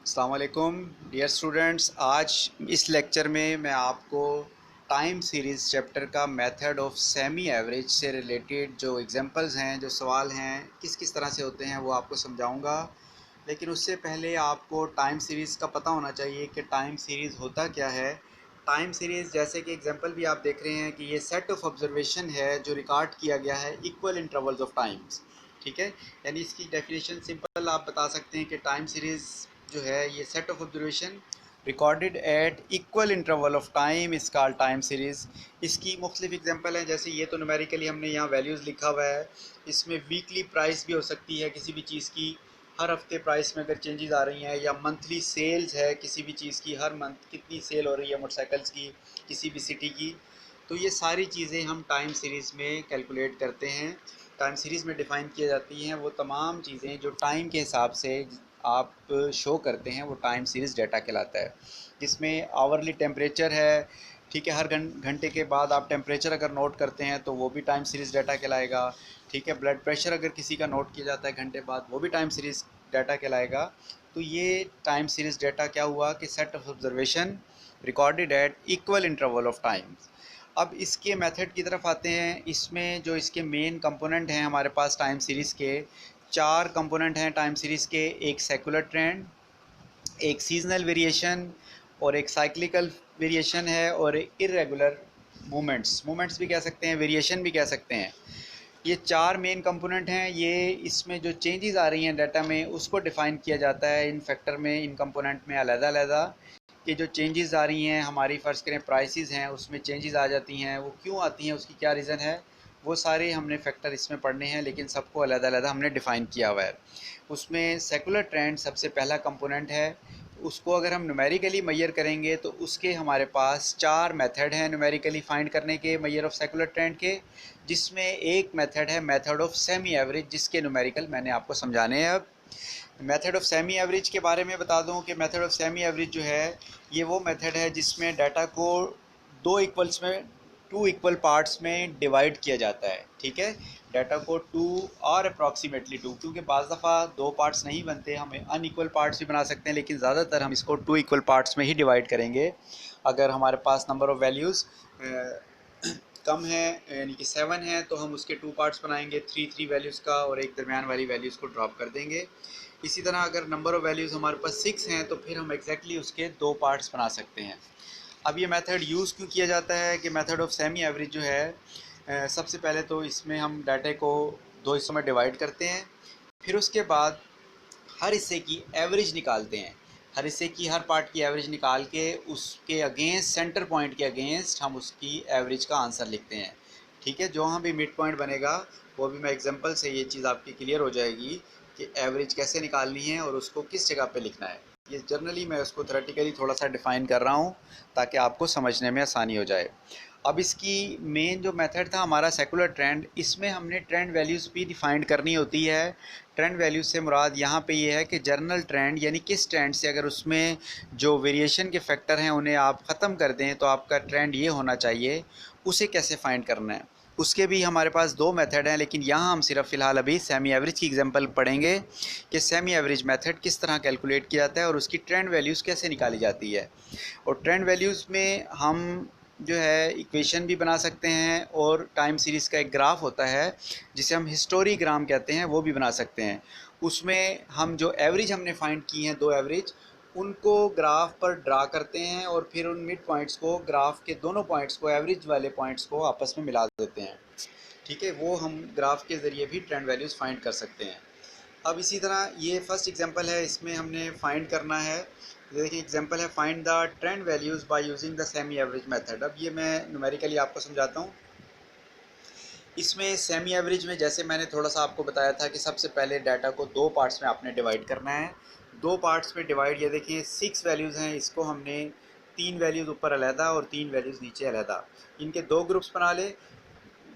अस्सलाम वालेकुम dear students. आज इस लेक्चर में मैं आपको टाइम सीरीज़ चैप्टर का मेथड ऑफ सेमी एवरेज से रिलेटेड जो एग्जांपल्स हैं, जो सवाल हैं, किस किस तरह से होते हैं वो आपको समझाऊंगा। लेकिन उससे पहले आपको टाइम सीरीज़ का पता होना चाहिए कि टाइम सीरीज़ होता क्या है। टाइम सीरीज़ जैसे कि एग्जांपल भी आप देख रहे हैं कि ये सेट ऑफ ऑब्जर्वेशन है जो रिकॉर्ड किया गया है इक्वल इंटरवल्स ऑफ टाइम्स। ठीक है, यानी इसकी डेफिनेशन सिंपल आप बता सकते हैं कि टाइम सीरीज़ जो है ये set of observation recorded at equal interval of time इस कॉल्ड टाइम सीरीज़। इसकी मुख्तलिफ एग्जांपल हैं, जैसे ये तो न्यूमेरिकली हमने यहाँ वैल्यूज़ लिखा हुआ है। इसमें वीकली प्राइस भी हो सकती है किसी भी चीज़ की, हर हफ्ते प्राइस में अगर चेंजेस आ रही हैं, या मंथली सेल्स है किसी भी चीज़ की, हर मंथ कितनी सेल हो रही है मोटरसाइकिल्स की किसी भी सिटी की। तो ये सारी चीज़ें हम टाइम सीरीज़ में कैलकुलेट करते हैं, टाइम सीरीज़ में डिफ़ाइन की जाती हैं। वो तमाम चीज़ें जो टाइम के हिसाब से आप शो करते हैं वो टाइम सीरीज़ डाटा कहलाता है, जिसमें आवरली टेम्परेचर है। ठीक है, हर घंटे के बाद आप टेम्परेचर अगर नोट करते हैं तो वो भी टाइम सीरीज़ डाटा कहलाएगा। ठीक है, ब्लड प्रेशर अगर किसी का नोट किया जाता है घंटे बाद, वो भी टाइम सीरीज़ डाटा कहलाएगा। तो ये टाइम सीरीज़ डाटा क्या हुआ कि set of observation recorded at equal interval of time. अब इसके मेथड की तरफ आते हैं। इसमें जो इसके मेन कंपोनेंट हैं हमारे पास टाइम सीरीज़ के, चार कंपोनेंट हैं टाइम सीरीज़ के। एक सेकुलर ट्रेंड, एक सीजनल वेरिएशन, और एक साइक्लिकल वेरिएशन है, और एक इरेगुलर मूवमेंट्स भी कह सकते हैं, वेरिएशन भी कह सकते हैं। ये चार मेन कंपोनेंट हैं। ये इसमें जो चेंजेस आ रही हैं डाटा में उसको डिफ़ाइन किया जाता है इन फैक्टर में, इन कंपोनेंट में अलग-अलग। कि जो चेंजेस आ रही हैं हमारी, फ़र्ज़ करें प्राइसेस हैं उसमें चेंजेस आ जाती हैं, वो क्यों आती हैं, उसकी क्या रीज़न है, वो सारे हमने फैक्टर इसमें पढ़ने हैं, लेकिन सबको अलग-अलग हमने डिफ़ाइन किया हुआ है। उसमें सेकुलर ट्रेंड सबसे पहला कंपोनेंट है। उसको अगर हम न्यूमेरिकली मेजर करेंगे तो उसके हमारे पास चार मेथड हैं न्यूमेरिकली फाइंड करने के मेजर ऑफ सेकुलर ट्रेंड के, जिसमें एक मेथड है मेथड ऑफ सेमी एवरेज, जिसके न्यूमेरिकल मैंने आपको समझाने हैं। अब मेथड ऑफ सेमी एवरेज के बारे में बता दूं कि मेथड ऑफ सेमी एवरेज जो है ये वो मेथड है जिसमें डाटा को टू इक्वल पार्ट्स में डिवाइड किया जाता है। ठीक है, डाटा को टू और अप्रॉक्सीमेटली टू, क्योंकि बाज़ दफ़ा दो पार्ट्स नहीं बनते, हम अनइक्वल पार्ट्स भी बना सकते हैं, लेकिन ज़्यादातर हम इसको टू इक्वल पार्ट्स में ही डिवाइड करेंगे। अगर हमारे पास नंबर ऑफ़ वैल्यूज़ कम है, यानी कि 7 है, तो हम उसके टू पार्ट्स बनाएंगे, थ्री वैल्यूज़ का, और एक दरमियान वाली वैल्यूज़ को ड्रॉप कर देंगे। इसी तरह अगर नंबर ऑफ़ वैल्यूज़ हमारे पास 6 हैं तो फिर हम एग्जैक्टली उसके दो पार्ट्स बना सकते हैं। अब ये मेथड यूज़ क्यों किया जाता है कि मेथड ऑफ सेमी एवरेज जो है, सबसे पहले तो इसमें हम डाटे को दो हिस्सों में डिवाइड करते हैं, फिर उसके बाद हर हिस्से की एवरेज निकालते हैं। हर हिस्से की, हर पार्ट की एवरेज निकाल के उसके अगेंस्ट, सेंटर पॉइंट के अगेंस्ट हम उसकी एवरेज का आंसर लिखते हैं। ठीक है, जहाँ भी मिड पॉइंट बनेगा वो भी मैं एग्जांपल से ये चीज़ आपकी क्लियर हो जाएगी कि एवरेज कैसे निकालनी है और उसको किस जगह पे लिखना है। ये जनरली मैं उसको थ्योरेटिकली थोड़ा सा डिफ़ाइन कर रहा हूँ ताकि आपको समझने में आसानी हो जाए। अब इसकी मेन जो मेथड था हमारा सेकुलर ट्रेंड, इसमें हमने ट्रेंड वैल्यूज़ भी डिफ़ाइंड करनी होती है। ट्रेंड वैल्यूज़ से मुराद यहाँ पे ये है कि जर्नल ट्रेंड, यानी किस ट्रेंड से अगर उसमें जो वेरिएशन के फैक्टर हैं उन्हें आप ख़त्म कर दें तो आपका ट्रेंड ये होना चाहिए, उसे कैसे फाइंड करना है। उसके भी हमारे पास दो मेथड हैं, लेकिन यहाँ हम सिर्फ फ़िलहाल अभी सेमी एवरेज की एग्जांपल पढ़ेंगे कि सेमी एवरेज मेथड किस तरह कैलकुलेट किया जाता है और उसकी ट्रेंड वैल्यूज़ कैसे निकाली जाती है। और ट्रेंड वैल्यूज़ में हम जो है इक्वेशन भी बना सकते हैं, और टाइम सीरीज़ का एक ग्राफ होता है जिसे हम हिस्टोरीग्राम कहते हैं, वो भी बना सकते हैं। उसमें हम जो एवरेज हमने फाइंड की हैं, दो एवरेज, उनको ग्राफ पर ड्रा करते हैं और फिर उन मिड पॉइंट्स को, ग्राफ के दोनों पॉइंट्स को, एवरेज वाले पॉइंट्स को आपस में मिला देते हैं। ठीक है, वो हम ग्राफ के ज़रिए भी ट्रेंड वैल्यूज़ फाइंड कर सकते हैं। अब इसी तरह ये फर्स्ट एग्जांपल है, इसमें हमने फाइंड करना है। देखिए एग्जांपल है, find the trend values by using the semi average method. अब ये मैं न्यूमेरिकली आपको समझाता हूँ। इसमें सेमी एवरेज में जैसे मैंने थोड़ा सा आपको बताया था कि सबसे पहले डाटा को दो पार्ट्स में आपने डिवाइड करना है। दो पार्ट्स में डिवाइड, ये देखिए 6 वैल्यूज़ हैं, इसको हमने 3 वैल्यूज़ ऊपर अलहदा और 3 वैल्यूज़ नीचे अलहदा, इनके दो ग्रुप्स बना ले।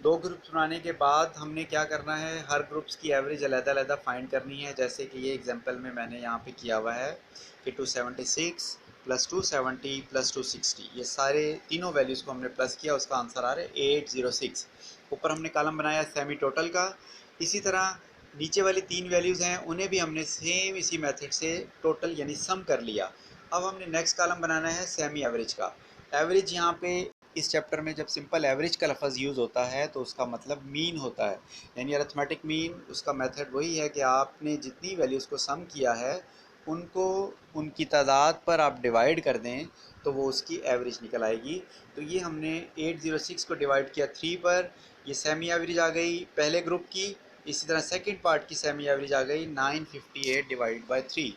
दो ग्रुप्स बनाने के बाद हमने क्या करना है, हर ग्रुप्स की एवरेज अलग-अलग फाइंड करनी है। जैसे कि ये एग्जांपल में मैंने यहाँ पे किया हुआ है कि 276 प्लस 270 प्लस 260, ये सारे तीनों वैल्यूज़ को हमने प्लस किया, उसका आंसर आ रहा है 806। ऊपर हमने कॉलम बनाया सेमी टोटल का। इसी तरह नीचे वाली 3 वैल्यूज़ हैं उन्हें भी हमने सेम इसी मेथड से टोटल यानी सम कर लिया। अब हमने नेक्स्ट कॉलम बनाना है सेमी एवरेज का। एवरेज यहाँ पे इस चैप्टर में जब सिंपल एवरेज का लफ्ज़ यूज़ होता है तो उसका मतलब मीन होता है, यानी अरिथमेटिक मीन। उसका मेथड वही है कि आपने जितनी वैल्यूज़ को सम किया है उनको उनकी तादाद पर आप डिवाइड कर दें तो वो उसकी एवरेज निकल आएगी। तो ये हमने 806 को डिवाइड किया 3 पर, ये सेमी एवरेज आ गई पहले ग्रुप की। इसी तरह सेकंड पार्ट की सेमी एवरेज आ गई 958 डिवाइड बाई 3,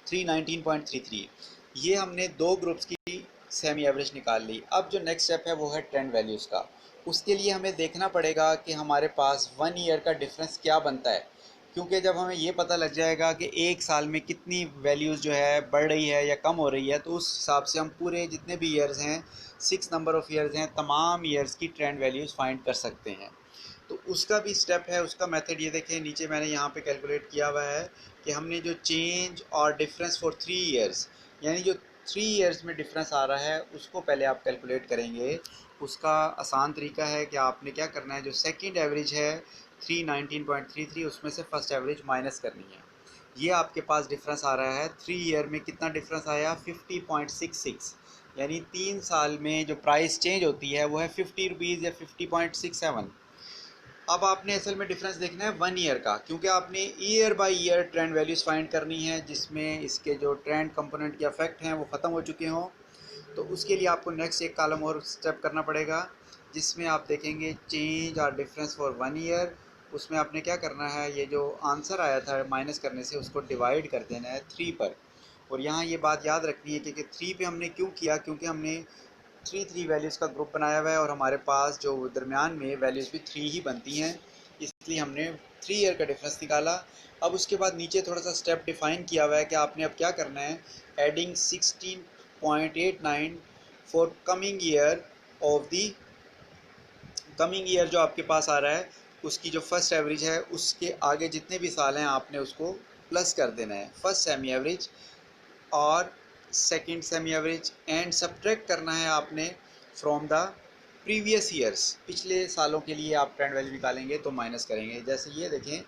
319.33। ये हमने दो ग्रुप्स की सेमी एवरेज निकाल ली। अब जो नेक्स्ट स्टेप है वो है ट्रेंड वैल्यूज़ का। उसके लिए हमें देखना पड़ेगा कि हमारे पास 1 ईयर का डिफरेंस क्या बनता है, क्योंकि जब हमें ये पता लग जाएगा कि एक साल में कितनी वैल्यूज़ जो है बढ़ रही है या कम हो रही है, तो उस हिसाब से हम पूरे जितने भी ईयर्स हैं, 6 नंबर ऑफ़ ईयर्स हैं, तमाम ईयर्स की ट्रेंड वैल्यूज़ फाइंड कर सकते हैं। तो उसका भी स्टेप है, उसका मेथड ये देखें, नीचे मैंने यहाँ पे कैलकुलेट किया हुआ है कि हमने जो चेंज और डिफरेंस फॉर 3 ईयर्स, यानी जो 3 ईयर्स में डिफरेंस आ रहा है उसको पहले आप कैलकुलेट करेंगे। उसका आसान तरीका है कि आपने क्या करना है, जो सेकंड एवरेज है 319.33, उसमें से फर्स्ट एवरेज माइनस करनी है। ये आपके पास डिफरेंस आ रहा है 3 ईयर में, कितना डिफरेंस आया 50.66, यानी 3 साल में जो प्राइस चेंज होती है वो है 50 रुपीज़ या 50.67। अब आपने असल में डिफरेंस देखना है 1 ईयर का, क्योंकि आपने year by year trend values find करनी है जिसमें इसके जो ट्रेंड कंपोनेंट के इफेक्ट हैं वो ख़त्म हो चुके हों। तो उसके लिए आपको नेक्स्ट एक कॉलम और स्टेप करना पड़ेगा जिसमें आप देखेंगे चेंज और डिफरेंस फॉर 1 ईयर। उसमें आपने क्या करना है, ये जो आंसर आया था माइनस करने से उसको डिवाइड कर देना है 3 पर। और यहाँ ये बात याद रखनी है कि 3 पे हमने क्यों किया, क्योंकि हमने 3 वैल्यूज़ का ग्रुप बनाया हुआ है और हमारे पास जो दरमियान में वैल्यूज़ भी 3 ही बनती हैं, इसलिए हमने 3 ईयर का डिफरेंस निकाला। अब उसके बाद नीचे थोड़ा सा स्टेप डिफाइन किया हुआ है कि आपने अब क्या करना है, adding 16.89 for coming year of the, coming year जो आपके पास आ रहा है उसकी जो फर्स्ट एवरेज है उसके आगे जितने भी साल हैं आपने उसको प्लस कर देना है, फर्स्ट सेमी एवरेज और second semi average, and subtract करना है आपने फ्रॉम द प्रीवियस ईयर्स। पिछले सालों के लिए आप ट्रेंड वैल्यू निकालेंगे तो माइनस करेंगे। जैसे ये देखें,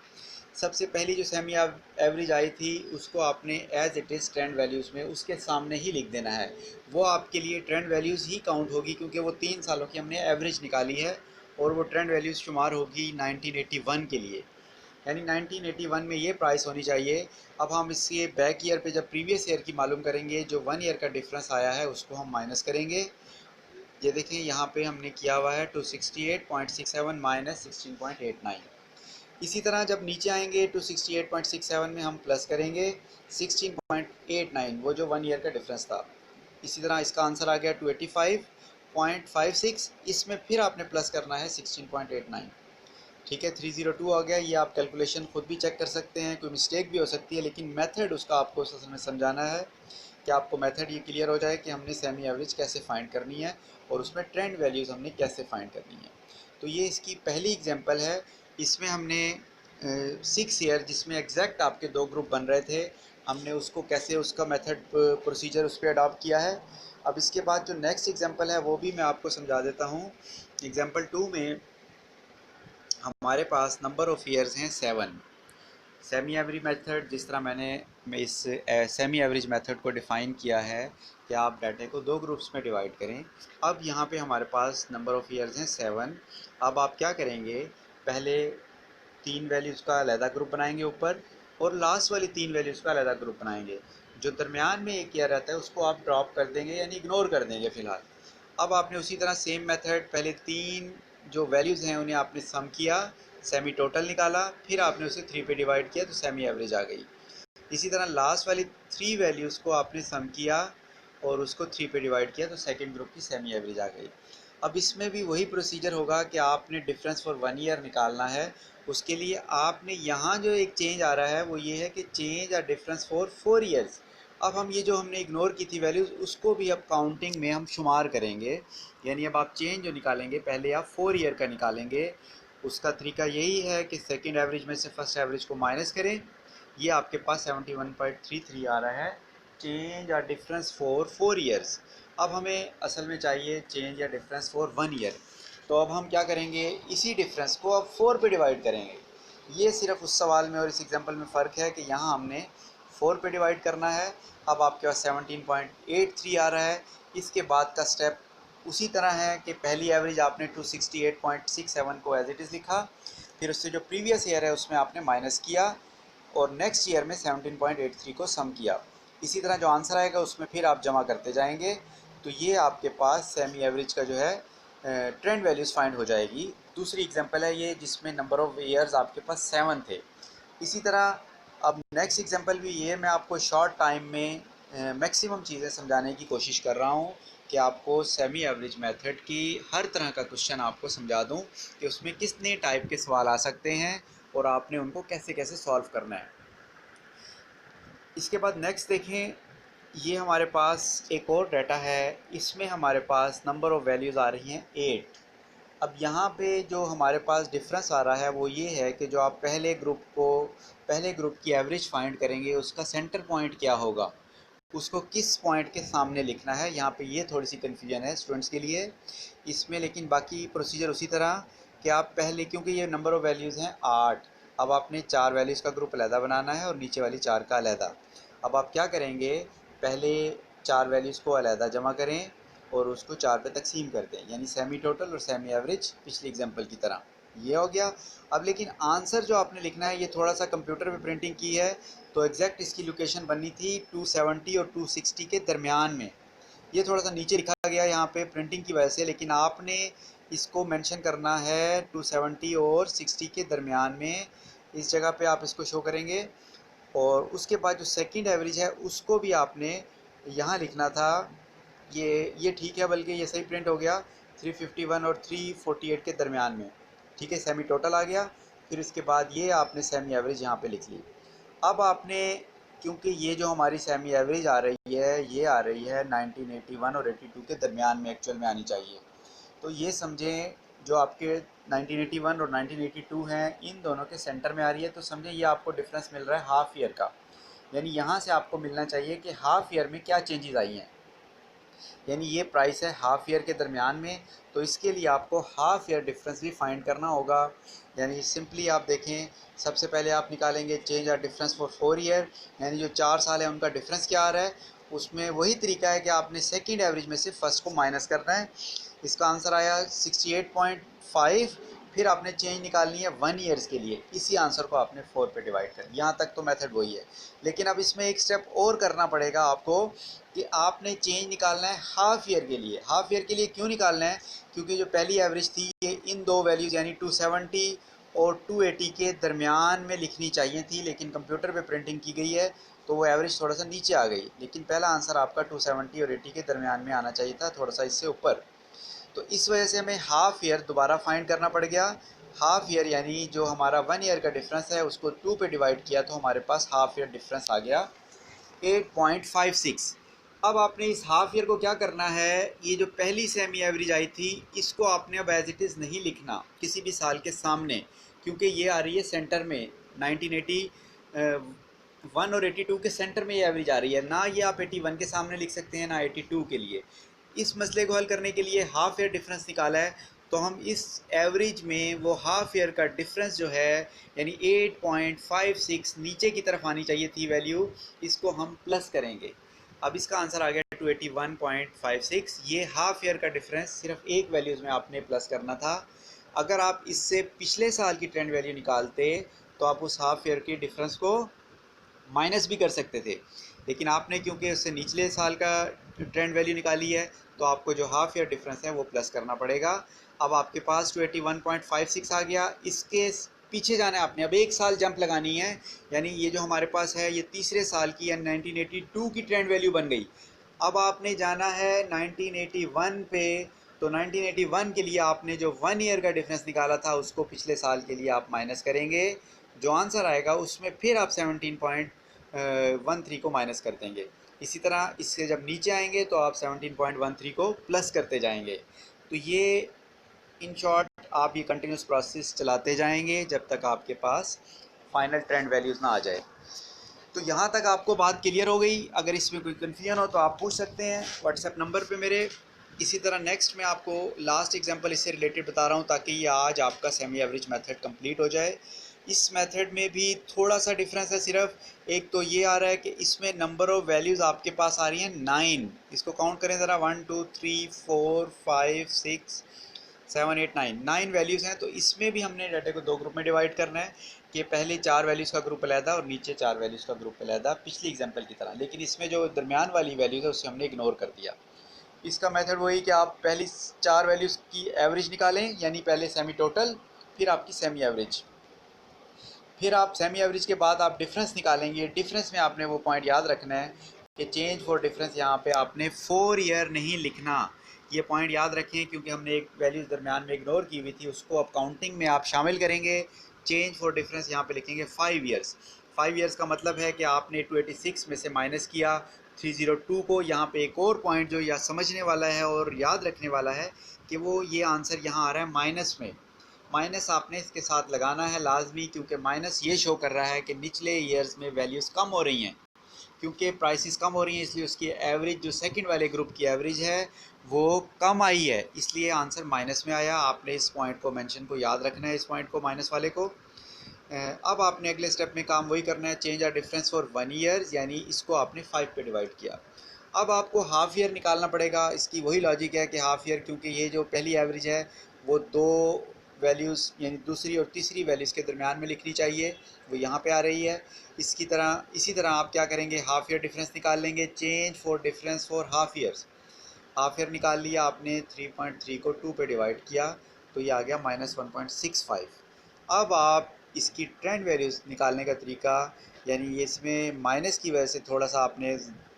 सबसे पहली जो सेमी एवरेज आई थी उसको आपने as it is trend values में उसके सामने ही लिख देना है। वो आपके लिए ट्रेंड वैल्यूज़ ही काउंट होगी, क्योंकि वो 3 सालों की हमने एवरेज निकाली है और वो ट्रेंड वैल्यूज़ शुमार होगी 1981 के लिए, यानी 1981 में ये प्राइस होनी चाहिए। अब हम इसके बैक ईयर पे जब प्रीवियस ईयर की मालूम करेंगे, जो 1 ईयर का डिफरेंस आया है उसको हम माइनस करेंगे। ये देखें यहाँ पे हमने किया हुआ है 268.67 माइनस 16.89। इसी तरह जब नीचे आएंगे 268.67 में हम प्लस करेंगे 16.89, वो जो 1 ईयर का डिफरेंस था। इसी तरह इसका आंसर आ गया 285.56, इसमें फिर आपने प्लस करना है 16.89। ठीक है, 302 आ गया। ये आप कैलकुलेशन खुद भी चेक कर सकते हैं, कोई मिस्टेक भी हो सकती है, लेकिन मेथड उसका आपको असल में समझाना है कि आपको मेथड ये क्लियर हो जाए कि हमने सेमी एवरेज कैसे फाइंड करनी है और उसमें ट्रेंड वैल्यूज़ हमने कैसे फाइंड करनी है। तो ये इसकी पहली एग्जांपल है। इसमें हमने 6 ईयर जिसमें एग्जैक्ट आपके दो ग्रुप बन रहे थे, हमने उसको कैसे उसका मेथड प्रोसीजर उस पर अडॉप्ट किया है। अब इसके बाद जो नेक्स्ट एग्जांपल है वो भी मैं आपको समझा देता हूँ। एग्जांपल 2 में हमारे पास नंबर ऑफ़ ईयर्स हैं 7। सेमी एवरेज मेथड, जिस तरह मैं इस सेमी एवरेज मेथड को डिफ़ाइन किया है कि आप डाटे को दो ग्रुप्स में डिवाइड करें। अब यहाँ पे हमारे पास नंबर ऑफ़ ईयर्स हैं 7। अब आप क्या करेंगे, पहले 3 वैल्यूज़ का अलहदा ग्रुप बनाएंगे ऊपर, और लास्ट वाली 3 वैल्यूज़ का अलहदा ग्रुप बनाएंगे। जो दरमियान में एक ईयर रहता है उसको आप ड्रॉप कर देंगे, यानी इग्नोर कर देंगे फ़िलहाल। अब आपने उसी तरह सेम मेथड, पहले 3 जो वैल्यूज़ हैं उन्हें आपने सम किया, सेमी टोटल निकाला, फिर आपने उसे 3 पे डिवाइड किया तो सेमी एवरेज आ गई। इसी तरह लास्ट वाली 3 वैल्यूज़ को आपने सम किया और उसको 3 पे डिवाइड किया तो सेकंड ग्रुप की सेमी एवरेज आ गई। अब इसमें भी वही प्रोसीजर होगा कि आपने डिफरेंस फॉर 1 ईयर निकालना है। उसके लिए आपने यहाँ जो एक चेंज आ रहा है वो ये है कि चेंज या डिफरेंस फॉर 4 ईयर्स। अब हम ये जो हमने इग्नोर की थी वैल्यूज़ उसको भी अब काउंटिंग में हम शुमार करेंगे, यानी अब आप चेंज जो निकालेंगे पहले आप 4 ईयर का निकालेंगे। उसका तरीका यही है कि सेकंड एवरेज में से फर्स्ट एवरेज को माइनस करें। ये आपके पास 71.33 आ रहा है, चेंज या डिफरेंस फॉर 4 ईयर्स। अब हमें असल में चाहिए चेंज या डिफरेंस फॉर 1 ईयर। तो अब हम क्या करेंगे, इसी डिफरेंस को अब 4 पे डिवाइड करेंगे। ये सिर्फ उस सवाल में और इस एग्जांपल में फ़र्क है कि यहाँ हमने 4 पे डिवाइड करना है। अब आपके पास 17.83 आ रहा है। इसके बाद का स्टेप उसी तरह है कि पहली एवरेज आपने 268.67 को एज इट इज़ लिखा, फिर उससे जो प्रीवियस ईयर है उसमें आपने माइनस किया और नेक्स्ट ईयर में 17.83 को सम किया। इसी तरह जो आंसर आएगा उसमें फिर आप जमा करते जाएंगे, तो ये आपके पास सेमी एवरेज का जो है ट्रेंड वैल्यूज़ फाइंड हो जाएगी। दूसरी एग्जांपल है ये जिसमें नंबर ऑफ़ ईयर्स आपके पास 7 थे। इसी तरह अब नेक्स्ट एग्जांपल भी ये मैं आपको शॉर्ट टाइम में मैक्सिमम चीज़ें समझाने की कोशिश कर रहा हूँ कि आपको सेमी एवरेज मेथड की हर तरह का क्वेश्चन आपको समझा दूँ कि उसमें कितने टाइप के सवाल आ सकते हैं और आपने उनको कैसे कैसे सॉल्व करना है। इसके बाद नेक्स्ट देखें, ये हमारे पास एक और डाटा है। इसमें हमारे पास नंबर ऑफ़ वैल्यूज़ आ रही हैं 8। अब यहाँ पे जो हमारे पास डिफरेंस आ रहा है वो ये है कि जो आप पहले ग्रुप की एवरेज फाइंड करेंगे उसका सेंटर पॉइंट क्या होगा, उसको किस पॉइंट के सामने लिखना है। यहाँ पे ये थोड़ी सी कन्फ्यूजन है स्टूडेंट्स के लिए इसमें, लेकिन बाकी प्रोसीजर उसी तरह कि आप पहले, क्योंकि ये नंबर ऑफ़ वैल्यूज़ हैं 8, अब आपने 4 वैल्यूज़ का ग्रुप अलहदा बनाना है और नीचे वाली 4 का अलहदा। अब आप क्या करेंगे, पहले 4 वैल्यूज़ को अलहदा जमा करें और उसको 4 पे तकसीम कर दें, यानी सेमी टोटल और सेमी एवरेज पिछली एग्जांपल की तरह। ये हो गया। अब लेकिन आंसर जो आपने लिखना है ये थोड़ा सा कंप्यूटर पे प्रिंटिंग की है, तो एग्जैक्ट इसकी लोकेशन बननी थी 270 और 260 के दरमियान में। ये थोड़ा सा नीचे लिखा गया यहाँ पे प्रिंटिंग की वजह से, लेकिन आपने इसको मेंशन करना है 270 और 60 के दरमियान में। इस जगह पे आप इसको शो करेंगे और उसके बाद जो सेकंड एवरेज है उसको भी आपने यहाँ लिखना था। ये ठीक है, बल्कि ये सही प्रिंट हो गया 351 और 348 के दरमियान में। ठीक है, सेमी टोटल आ गया। फिर इसके बाद ये आपने सेमी एवरेज यहाँ पे लिख ली। अब आपने, क्योंकि ये जो हमारी सेमी एवरेज आ रही है ये आ रही है 1981 और 82 के दरमियान में एक्चुअल में आनी चाहिए, तो ये समझें जो आपके 1981 और 1982 हैं इन दोनों के सेंटर में आ रही है, तो समझें ये आपको डिफरेंस मिल रहा है हाफ ईयर का, यानी यहाँ से आपको मिलना चाहिए कि हाफ ईयर में क्या चेंजेस आई हैं। यानी ये प्राइस है हाफ ईयर के दरमियान में, तो इसके लिए आपको हाफ ईयर डिफरेंस भी फाइंड करना होगा। यानी सिंपली आप देखें, सबसे पहले आप निकालेंगे change or difference for 4 year, यानी जो 4 साल है उनका डिफरेंस क्या आ रहा है। उसमें वही तरीका है कि आपने सेकंड एवरेज में से फर्स्ट को माइनस करना है। इसका आंसर आया 68.5। फिर आपने चेंज निकालनी है 1 ईयर्स के लिए, इसी आंसर को आपने 4 पे डिवाइड कर, यहाँ तक तो मेथड वही है। लेकिन अब इसमें एक स्टेप और करना पड़ेगा आपको कि आपने चेंज निकालना है हाफ ईयर के लिए। हाफ ईयर के लिए क्यों निकालना है, क्योंकि जो पहली एवरेज थी ये इन दो वैल्यूज़ यानी 270 और 280 के दरमियान में लिखनी चाहिए थी, लेकिन कंप्यूटर पे प्रिंटिंग की गई है तो वो एवरेज थोड़ा सा नीचे आ गई। लेकिन पहला आंसर आपका 270 और 80 के दरमियान में आना चाहिए था, थोड़ा सा इससे ऊपर। तो इस वजह से हमें हाफ ईयर दोबारा फाइंड करना पड़ गया। हाफ ईयर यानी जो हमारा 1 ईयर का डिफरेंस है उसको 2 पे डिवाइड किया तो हमारे पास हाफ ईयर डिफरेंस आ गया 8.56। अब आपने इस हाफ ईयर को क्या करना है, ये जो पहली सेमी एवरेज आई थी इसको आपने अब एज इट इज़ नहीं लिखना किसी भी साल के सामने, क्योंकि ये आ रही है सेंटर में 1981 और 82 के सेंटर में ये एवरेज आ रही है ना। ये आप 81 के सामने लिख सकते हैं ना 82 के लिए। इस मसले को हल करने के लिए हाफ ईयर डिफरेंस निकाला है, तो हम इस एवरेज में वो हाफ ईयर का डिफरेंस जो है यानी 8.56 नीचे की तरफ आनी चाहिए थी वैल्यू, इसको हम प्लस करेंगे। अब इसका आंसर आ गया 281.56। ये हाफ ईयर का डिफरेंस सिर्फ एक वैल्यूज़ में आपने प्लस करना था। अगर आप इससे पिछले साल की ट्रेंड वैल्यू निकालते तो आप उस हाफ ईयर के डिफरेंस को माइनस भी कर सकते थे, लेकिन आपने क्योंकि उससे निचले साल का ट्रेंड वैल्यू निकाली है तो आपको जो हाफ ईयर डिफरेंस है वो प्लस करना पड़ेगा। अब आपके पास 281.56 आ गया। इसके पीछे जाना है आपने, अब एक साल जंप लगानी है, यानी ये जो हमारे पास है ये तीसरे साल की यानी 1982 की ट्रेंड वैल्यू बन गई। अब आपने जाना है 1981 पे, तो 1981 के लिए आपने जो 1 ईयर का डिफरेंस निकाला था उसको पिछले साल के लिए आप माइनस करेंगे। जो आंसर आएगा उसमें फिर आप 17.13 को माइनस कर देंगे। इसी तरह इससे जब नीचे आएंगे तो आप 17.13 को प्लस करते जाएंगे। तो ये इन शॉर्ट आप ये कंटिन्यूस प्रोसेस चलाते जाएंगे जब तक आपके पास फाइनल ट्रेंड वैल्यूज़ ना आ जाए। तो यहाँ तक आपको बात क्लियर हो गई। अगर इसमें कोई कन्फ्यूजन हो तो आप पूछ सकते हैं व्हाट्सएप नंबर पे मेरे। इसी तरह नेक्स्ट मैं आपको लास्ट एग्जांपल इससे रिलेटेड बता रहा हूँ ताकि ये आज आपका सेमी एवरेज मेथड कंप्लीट हो जाए। इस मेथड में भी थोड़ा सा डिफरेंस है, सिर्फ एक तो ये आ रहा है कि इसमें नंबर ऑफ वैल्यूज़ आपके पास आ रही हैं 9। इसको काउंट करें ज़रा, 1 2 3 4 5 6 7 8 9 वैल्यूज़ हैं। तो इसमें भी हमने डाटा को दो ग्रुप में डिवाइड करना है कि पहले 4 वैल्यूज़ का ग्रुप अलहदा और नीचे 4 वैल्यूज़ का ग्रुप अलहदा, पिछली एग्जांपल की तरह। लेकिन इसमें जो दरमियान वाली वैल्यूज़ है उसे हमने इग्नोर कर दिया। इसका मेथड वही कि आप पहली 4 वैल्यूज़ की एवरेज निकालें, यानी पहले सेमी टोटल, फिर आपकी सेमी एवरेज, फिर आप सेमी एवरेज के बाद आप डिफरेंस निकालेंगे। डिफरेंस में आपने वो पॉइंट याद रखना है कि चेंज फॉर डिफरेंस यहाँ पे आपने 4 ईयर नहीं लिखना। ये पॉइंट याद रखें क्योंकि हमने एक वैल्यूज़ दरमियान में इग्नोर की हुई थी, उसको अब काउंटिंग में आप शामिल करेंगे। चेंज फॉर डिफरेंस यहाँ पे लिखेंगे 5 ईयर्स। 5 ईयर्स का मतलब है कि आपने 286 में से माइनस किया 302 को। यहाँ पे एक और पॉइंट जो या समझने वाला है और याद रखने वाला है कि वो ये आंसर यहाँ आ रहा है माइनस में। माइनस आपने इसके साथ लगाना है लाजमी, क्योंकि माइनस ये शो कर रहा है कि निचले ईयर्स में वैल्यूज़ कम हो रही हैं। क्योंकि प्राइसेस कम हो रही हैं इसलिए उसकी एवरेज जो सेकंड वाले ग्रुप की एवरेज है वो कम आई है, इसलिए आंसर माइनस में आया। आपने इस पॉइंट को मेंशन को याद रखना है, इस पॉइंट को माइनस वाले को। अब आपने अगले स्टेप में काम वही करना है, change or difference for 1 year, यानी इसको आपने 5 पे डिवाइड किया। अब आपको हाफ ईयर निकालना पड़ेगा। इसकी वही लॉजिक है कि हाफ ईयर, क्योंकि ये जो पहली एवरेज है वो दो वैल्यूज़ यानी दूसरी और तीसरी वैल्यूज़ के दरमियान में लिखनी चाहिए, वो यहाँ पे आ रही है। इसी तरह आप क्या करेंगे, हाफ ईयर डिफरेंस निकाल लेंगे। Change for difference for half years, half year निकाल लिया आपने, 3.3 को 2 पे डिवाइड किया तो ये आ गया -1.65। अब आप इसकी ट्रेंड वैल्यूज़ निकालने का तरीका, यानी ये इसमें माइनस की वजह से थोड़ा सा आपने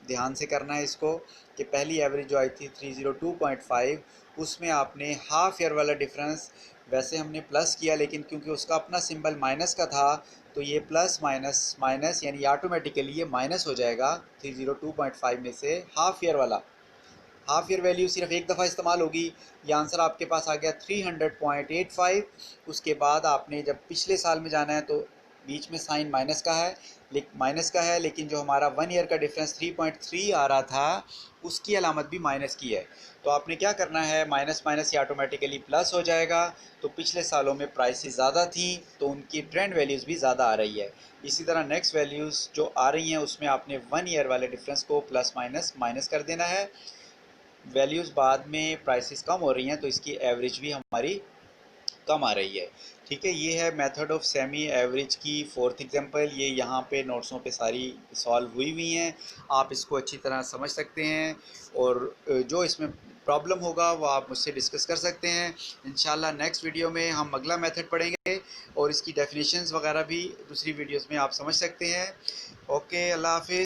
ध्यान से करना है इसको, कि पहली एवरेज जो आई थी 302.5, उसमें आपने हाफ ईयर वाला डिफरेंस, वैसे हमने प्लस किया लेकिन क्योंकि उसका अपना सिंबल माइनस का था तो ये प्लस माइनस माइनस यानी ऑटोमेटिकली ये माइनस हो जाएगा 302.5 में से हाफ ईयर वाला। हाफ ईयर वैल्यू सिर्फ एक दफ़ा इस्तेमाल होगी। ये आंसर आपके पास आ गया 300.85। उसके बाद आपने जब पिछले साल में जाना है तो बीच में साइन माइनस का है, लेकिन जो हमारा 1 ईयर का डिफरेंस 3.3 आ रहा था उसकी अलामत भी माइनस की है। तो आपने क्या करना है, माइनस माइनस ये ऑटोमेटिकली प्लस हो जाएगा। तो पिछले सालों में प्राइसेस ज़्यादा थी तो उनकी ट्रेंड वैल्यूज़ भी ज़्यादा आ रही है। इसी तरह नेक्स्ट वैल्यूज़ जो आ रही हैं उसमें आपने 1 ईयर वाले डिफरेंस को प्लस माइनस माइनस कर देना है। वैल्यूज़ बाद में प्राइसेस कम हो रही हैं तो इसकी एवरेज भी हमारी कम आ रही है। ठीक है, ये है मेथड ऑफ सेमी एवरेज की फोर्थ एग्जांपल। ये यहाँ पे नोट्सों पे सारी सॉल्व हुई हुई हैं, आप इसको अच्छी तरह समझ सकते हैं। और जो इसमें प्रॉब्लम होगा वो आप मुझसे डिस्कस कर सकते हैं। इंशाल्लाह नेक्स्ट वीडियो में हम अगला मेथड पढ़ेंगे और इसकी डेफिनेशंस वगैरह भी दूसरी वीडियोस में आप समझ सकते हैं। ओके, अल्लाह हाफिज़।